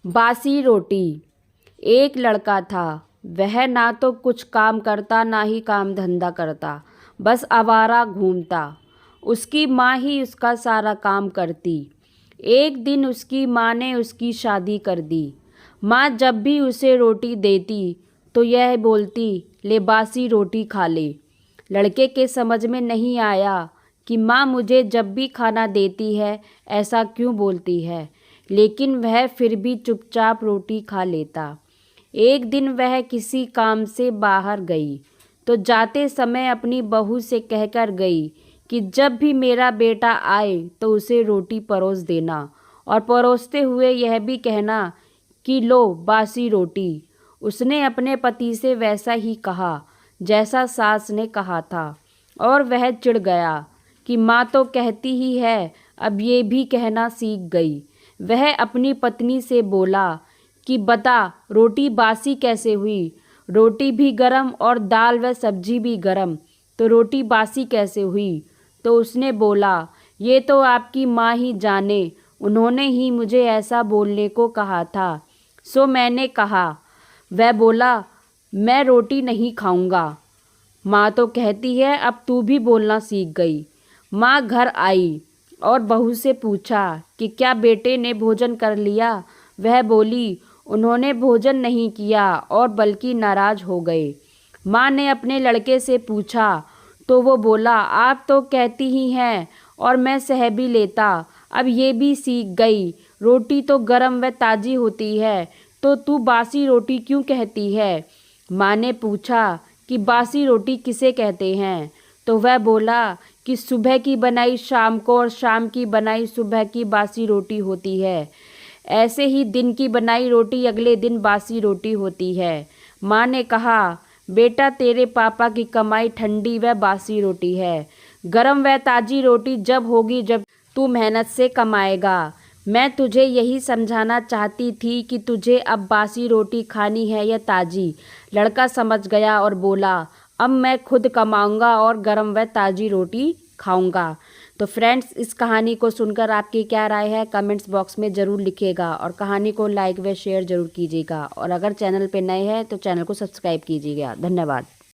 बासी रोटी। एक लड़का था, वह ना तो कुछ काम करता ना ही काम धंधा करता, बस आवारा घूमता। उसकी माँ ही उसका सारा काम करती। एक दिन उसकी माँ ने उसकी शादी कर दी। माँ जब भी उसे रोटी देती तो यह बोलती, ले बासी रोटी खा ले। लड़के के समझ में नहीं आया कि माँ मुझे जब भी खाना देती है ऐसा क्यों बोलती है, लेकिन वह फिर भी चुपचाप रोटी खा लेता। एक दिन वह किसी काम से बाहर गई तो जाते समय अपनी बहू से कहकर गई कि जब भी मेरा बेटा आए तो उसे रोटी परोस देना, और परोसते हुए यह भी कहना कि लो बासी रोटी। उसने अपने पति से वैसा ही कहा जैसा सास ने कहा था, और वह चिढ़ गया कि माँ तो कहती ही है, अब ये भी कहना सीख गई। वह अपनी पत्नी से बोला कि बता रोटी बासी कैसे हुई, रोटी भी गरम और दाल व सब्जी भी गरम, तो रोटी बासी कैसे हुई। तो उसने बोला, ये तो आपकी माँ ही जाने, उन्होंने ही मुझे ऐसा बोलने को कहा था, सो मैंने कहा। वह बोला, मैं रोटी नहीं खाऊंगा। माँ तो कहती है अब तू भी बोलना सीख गई। माँ घर आई और बहू से पूछा कि क्या बेटे ने भोजन कर लिया। वह बोली, उन्होंने भोजन नहीं किया और बल्कि नाराज हो गए। माँ ने अपने लड़के से पूछा तो वो बोला, आप तो कहती ही हैं और मैं सह भी लेता, अब ये भी सीख गई, रोटी तो गरम व ताज़ी होती है, तो तू बासी रोटी क्यों कहती है। माँ ने पूछा कि बासी रोटी किसे कहते हैं, तो वह बोला कि सुबह की बनाई शाम को और शाम की बनाई सुबह की बासी रोटी होती है। ऐसे ही दिन की बनाई रोटी अगले दिन बासी रोटी होती है। माँ ने कहा, बेटा तेरे पापा की कमाई ठंडी व बासी रोटी है, गरम व ताज़ी रोटी जब होगी जब तू मेहनत से कमाएगा। मैं तुझे यही समझाना चाहती थी कि तुझे अब बासी रोटी खानी है या ताज़ी। लड़का समझ गया और बोला, अब मैं खुद कमाऊंगा और गरम व ताज़ी रोटी खाऊंगा। तो फ्रेंड्स, इस कहानी को सुनकर आपकी क्या राय है कमेंट्स बॉक्स में ज़रूर लिखिएगा, और कहानी को लाइक व शेयर ज़रूर कीजिएगा, और अगर चैनल पे नए हैं तो चैनल को सब्सक्राइब कीजिएगा। धन्यवाद।